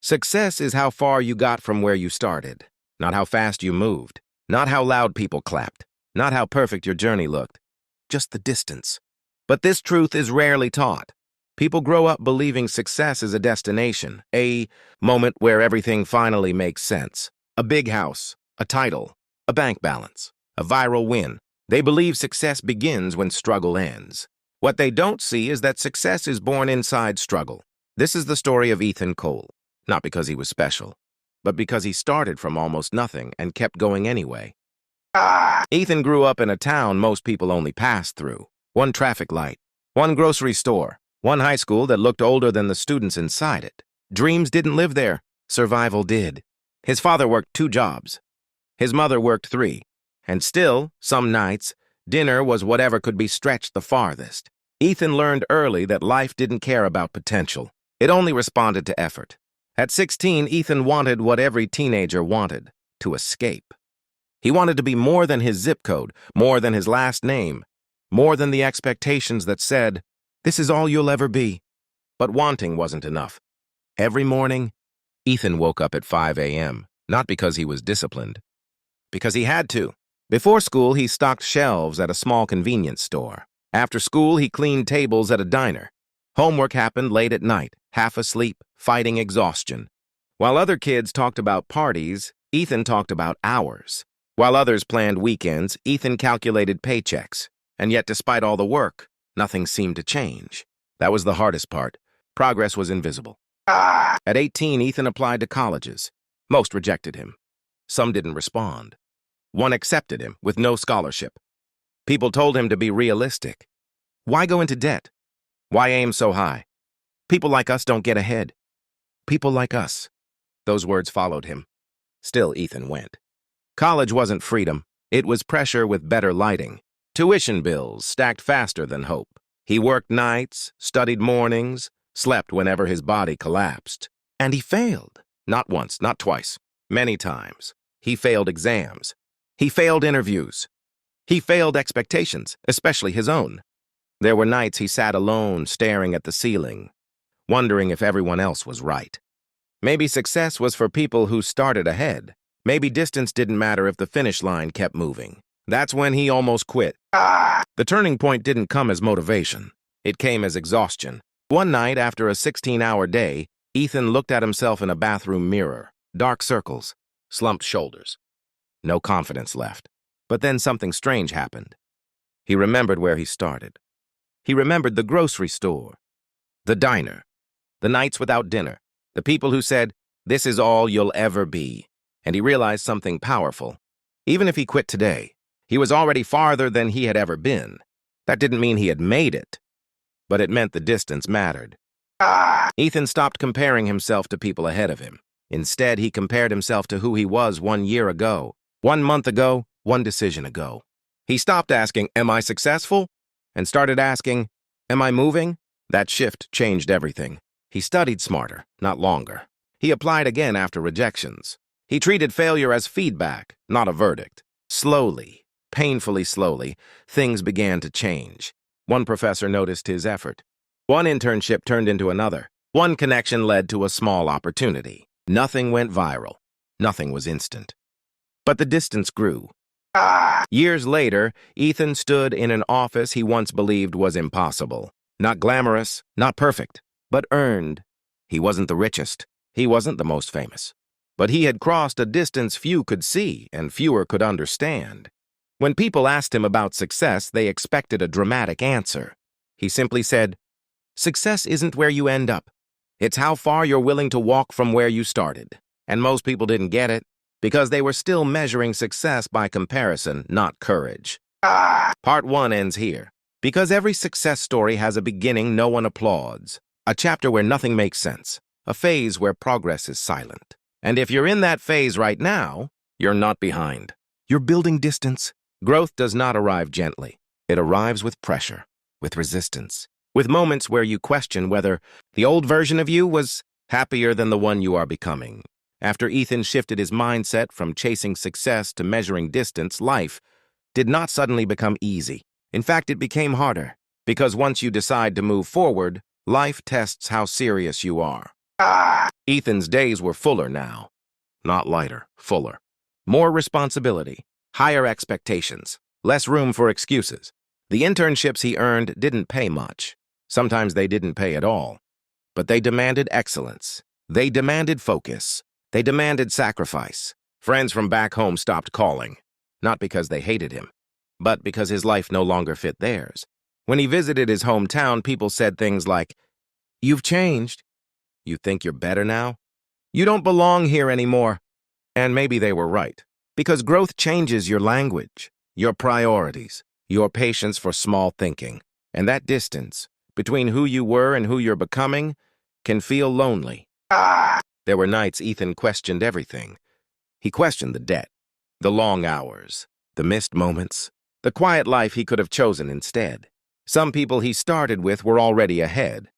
Success is how far you got from where you started, not how fast you moved, not how loud people clapped, not how perfect your journey looked, just the distance. But this truth is rarely taught. People grow up believing success is a destination, a moment where everything finally makes sense. A big house, a title, a bank balance, a viral win. They believe success begins when struggle ends. What they don't see is that success is born inside struggle. This is the story of Ethan Cole, not because he was special, but because he started from almost nothing and kept going anyway. Ethan grew up in a town most people only passed through. One traffic light, one grocery store, one high school that looked older than the students inside it. Dreams didn't live there, survival did. His father worked 2 jobs. His mother worked 3. And still, some nights, dinner was whatever could be stretched the farthest. Ethan learned early that life didn't care about potential. It only responded to effort. At 16, Ethan wanted what every teenager wanted, to escape. He wanted to be more than his zip code, more than his last name, more than the expectations that said, "This is all you'll ever be." But wanting wasn't enough. Every morning, Ethan woke up at 5 a.m., not because he was disciplined, because he had to. Before school, he stocked shelves at a small convenience store. After school, he cleaned tables at a diner. Homework happened late at night, half asleep, fighting exhaustion. While other kids talked about parties, Ethan talked about hours. While others planned weekends, Ethan calculated paychecks. And yet, despite all the work, nothing seemed to change. That was the hardest part. Progress was invisible. At 18, Ethan applied to colleges. Most rejected him. Some didn't respond. One accepted him with no scholarship. People told him to be realistic. Why go into debt? Why aim so high? People like us don't get ahead. People like us. Those words followed him. Still, Ethan went. College wasn't freedom. It was pressure with better lighting. Tuition bills stacked faster than hope. He worked nights, studied mornings, slept whenever his body collapsed. And he failed. Not once, not twice. Many times. He failed exams. He failed interviews. He failed expectations, especially his own. There were nights he sat alone, staring at the ceiling, wondering if everyone else was right. Maybe success was for people who started ahead. Maybe distance didn't matter if the finish line kept moving. That's when he almost quit. The turning point didn't come as motivation. It came as exhaustion. One night, after a 16-hour day, Ethan looked at himself in a bathroom mirror. Dark circles, slumped shoulders. No confidence left. But then something strange happened. He remembered where he started. He remembered the grocery store, the diner, the nights without dinner, the people who said, "This is all you'll ever be." And he realized something powerful. Even if he quit today, he was already farther than he had ever been. That didn't mean he had made it, but it meant the distance mattered. Ethan stopped comparing himself to people ahead of him. Instead, he compared himself to who he was 1 year ago, 1 month ago, 1 decision ago. He stopped asking, "Am I successful?" and started asking, "Am I moving?" That shift changed everything. He studied smarter, not longer. He applied again after rejections. He treated failure as feedback, not a verdict. Slowly, painfully slowly, things began to change. One professor noticed his effort. One internship turned into another. One connection led to a small opportunity. Nothing went viral. Nothing was instant. But the distance grew. Years later, Ethan stood in an office he once believed was impossible. Not glamorous, not perfect, but earned. He wasn't the richest. He wasn't the most famous. But he had crossed a distance few could see and fewer could understand. When people asked him about success, they expected a dramatic answer. He simply said, "Success isn't where you end up. It's how far you're willing to walk from where you started." And most people didn't get it, because they were still measuring success by comparison, not courage. Part 1 ends here. Because every success story has a beginning no one applauds, a chapter where nothing makes sense, a phase where progress is silent. And if you're in that phase right now, you're not behind. You're building distance. Growth does not arrive gently. It arrives with pressure, with resistance, with moments where you question whether the old version of you was happier than the one you are becoming. After Ethan shifted his mindset from chasing success to measuring distance, life did not suddenly become easy. In fact, it became harder, because once you decide to move forward, life tests how serious you are. Ethan's days were fuller now. Not lighter, fuller. More responsibility, higher expectations, less room for excuses. The internships he earned didn't pay much. Sometimes they didn't pay at all. But they demanded excellence. They demanded focus. They demanded sacrifice. Friends from back home stopped calling, not because they hated him, but because his life no longer fit theirs. When he visited his hometown, people said things like, "You've changed. You think you're better now? You don't belong here anymore." And maybe they were right, because growth changes your language, your priorities, your patience for small thinking, and that distance between who you were and who you're becoming can feel lonely. There were nights Ethan questioned everything. He questioned the debt, the long hours, the missed moments, the quiet life he could have chosen instead. Some people he started with were already ahead.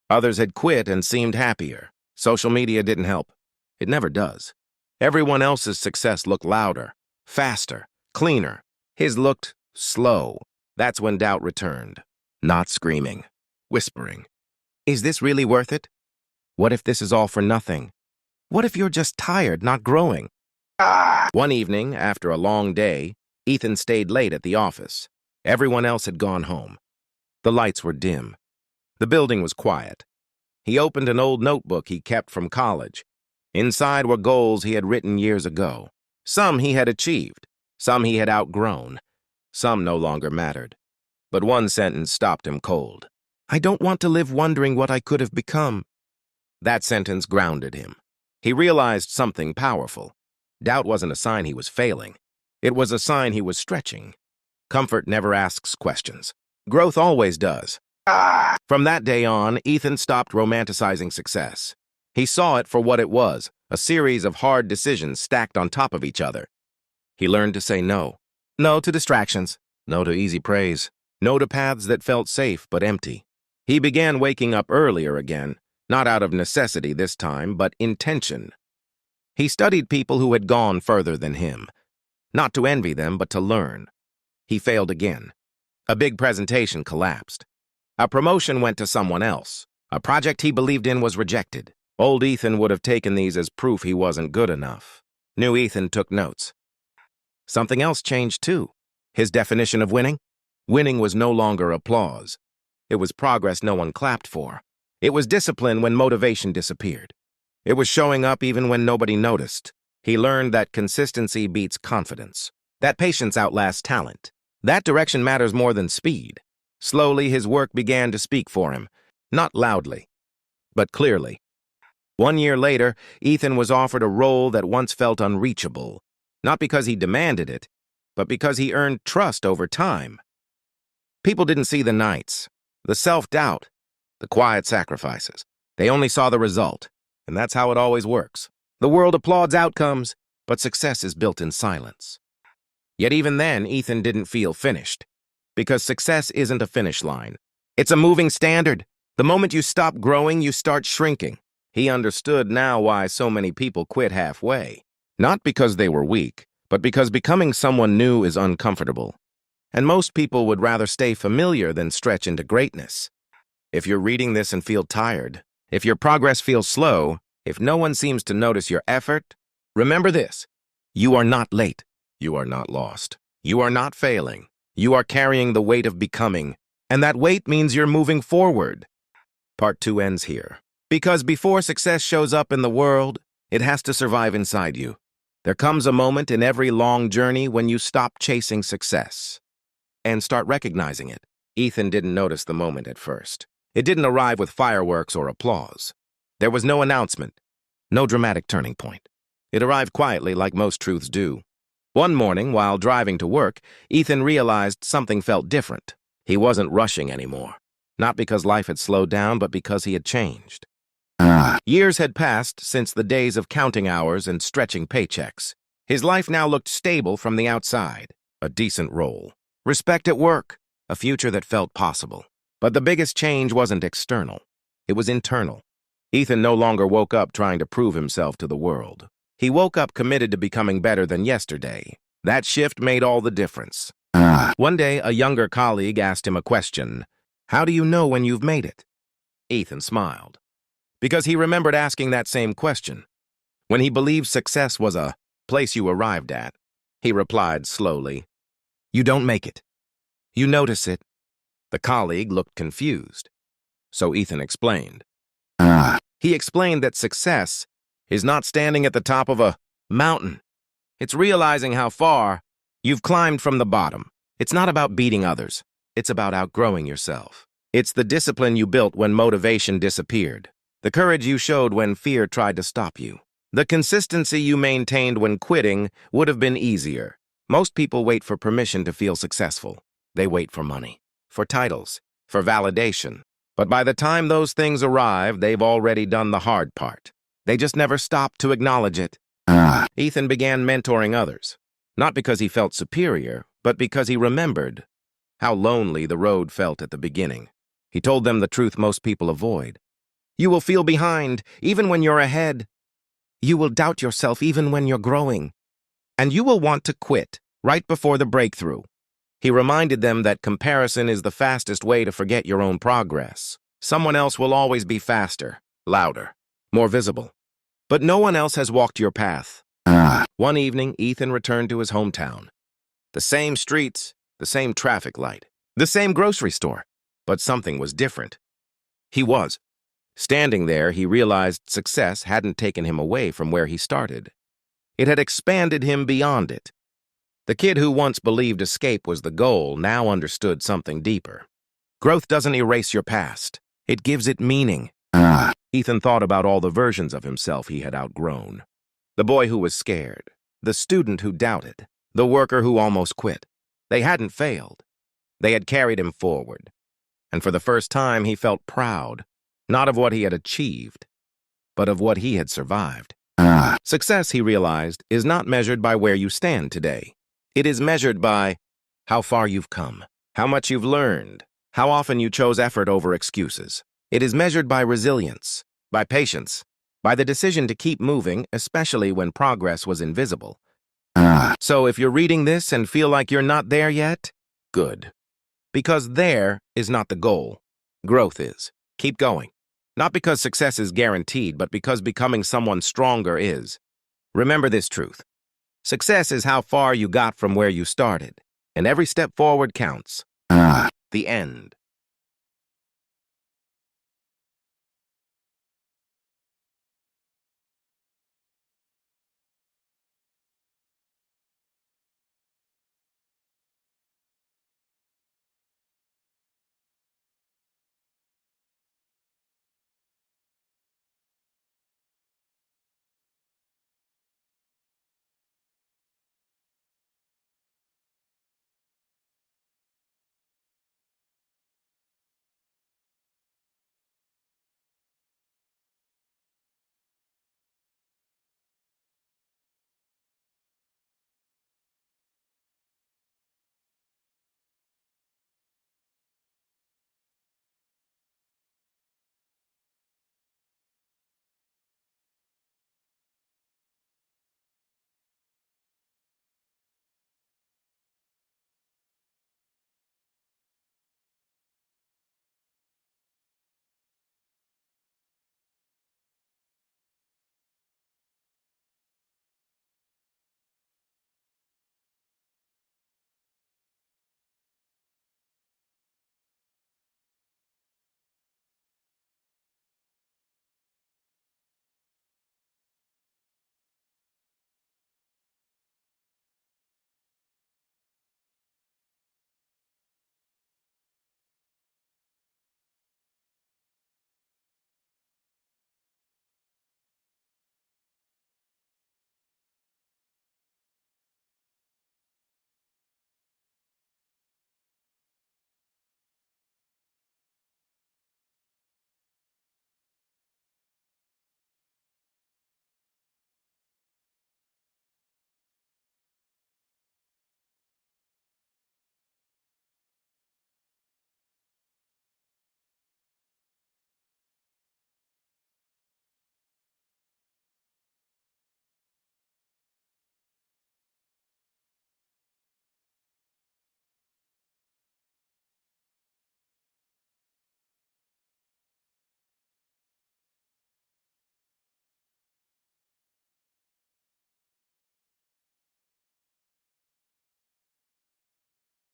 Others had quit and seemed happier. Social media didn't help. It never does. Everyone else's success looked louder, faster, cleaner. His looked slow. That's when doubt returned. Not screaming, whispering. Is this really worth it? What if this is all for nothing? What if you're just tired, not growing? One evening, after a long day, Ethan stayed late at the office. Everyone else had gone home. The lights were dim. The building was quiet. He opened an old notebook he kept from college. Inside were goals he had written years ago. Some he had achieved. Some he had outgrown. Some no longer mattered. But one sentence stopped him cold. "I don't want to live wondering what I could have become." That sentence grounded him. He realized something powerful. Doubt wasn't a sign he was failing. It was a sign he was stretching. Comfort never asks questions. Growth always does. From that day on, Ethan stopped romanticizing success. He saw it for what it was, a series of hard decisions stacked on top of each other. He learned to say no. No to distractions. No to easy praise. No to paths that felt safe but empty. He began waking up earlier again, not out of necessity this time, but intention. He studied people who had gone further than him, not to envy them, but to learn. He failed again. A big presentation collapsed. A promotion went to someone else. A project he believed in was rejected. Old Ethan would have taken these as proof he wasn't good enough. New Ethan took notes. Something else changed too. His definition of winning? Winning was no longer applause. It was progress no one clapped for. It was discipline when motivation disappeared. It was showing up even when nobody noticed. He learned that consistency beats confidence, that patience outlasts talent. That direction matters more than speed. Slowly, his work began to speak for him, not loudly, but clearly. 1 year later, Ethan was offered a role that once felt unreachable, not because he demanded it, but because he earned trust over time. People didn't see the nights, the self-doubt, the quiet sacrifices. They only saw the result, and that's how it always works. The world applauds outcomes, but success is built in silence. Yet even then, Ethan didn't feel finished, because success isn't a finish line. It's a moving standard. The moment you stop growing, you start shrinking. He understood now why so many people quit halfway. Not because they were weak, but because becoming someone new is uncomfortable. And most people would rather stay familiar than stretch into greatness. If you're reading this and feel tired, if your progress feels slow, if no one seems to notice your effort, remember this: you are not late. You are not lost. You are not failing. You are carrying the weight of becoming, and that weight means you're moving forward. Part 2 ends here. Because before success shows up in the world, it has to survive inside you. There comes a moment in every long journey when you stop chasing success and start recognizing it. Ethan didn't notice the moment at first. It didn't arrive with fireworks or applause. There was no announcement, no dramatic turning point. It arrived quietly like most truths do. One morning, while driving to work, Ethan realized something felt different. He wasn't rushing anymore. Not because life had slowed down, but because he had changed. Years had passed since the days of counting hours and stretching paychecks. His life now looked stable from the outside. A decent role, respect at work, a future that felt possible. But the biggest change wasn't external. It was internal. Ethan no longer woke up trying to prove himself to the world. He woke up committed to becoming better than yesterday. That shift made all the difference. One day, a younger colleague asked him a question. How do you know when you've made it? Ethan smiled. because he remembered asking that same question. When he believed success was a place you arrived at, he replied slowly, "You don't make it. You notice it." The colleague looked confused. So Ethan explained. He explained that success is not standing at the top of a mountain. It's realizing how far you've climbed from the bottom. It's not about beating others. It's about outgrowing yourself. It's the discipline you built when motivation disappeared. The courage you showed when fear tried to stop you. The consistency you maintained when quitting would have been easier. Most people wait for permission to feel successful. They wait for money, for titles, for validation. But by the time those things arrive, they've already done the hard part. They just never stop to acknowledge it. Ethan began mentoring others, not because he felt superior, but because he remembered how lonely the road felt at the beginning. He told them the truth most people avoid. You will feel behind, even when you're ahead. You will doubt yourself even when you're growing. And you will want to quit right before the breakthrough. He reminded them that comparison is the fastest way to forget your own progress. Someone else will always be faster, louder, more visible. But no one else has walked your path. One evening, Ethan returned to his hometown. The same streets, the same traffic light, the same grocery store. But something was different. He was. Standing there, he realized success hadn't taken him away from where he started. It had expanded him beyond it. The kid who once believed escape was the goal now understood something deeper. Growth doesn't erase your past. It gives it meaning. Ethan thought about all the versions of himself he had outgrown. The boy who was scared, the student who doubted, the worker who almost quit. They hadn't failed. They had carried him forward. And for the first time, he felt proud, not of what he had achieved, but of what he had survived. Success, he realized, is not measured by where you stand today. It is measured by how far you've come, how much you've learned, how often you chose effort over excuses. It is measured by resilience, by patience, by the decision to keep moving, especially when progress was invisible. So if you're reading this and feel like you're not there yet, good. Because there is not the goal. Growth is. Keep going. Not because success is guaranteed, but because becoming someone stronger is. Remember this truth. Success is how far you got from where you started, and every step forward counts. The end.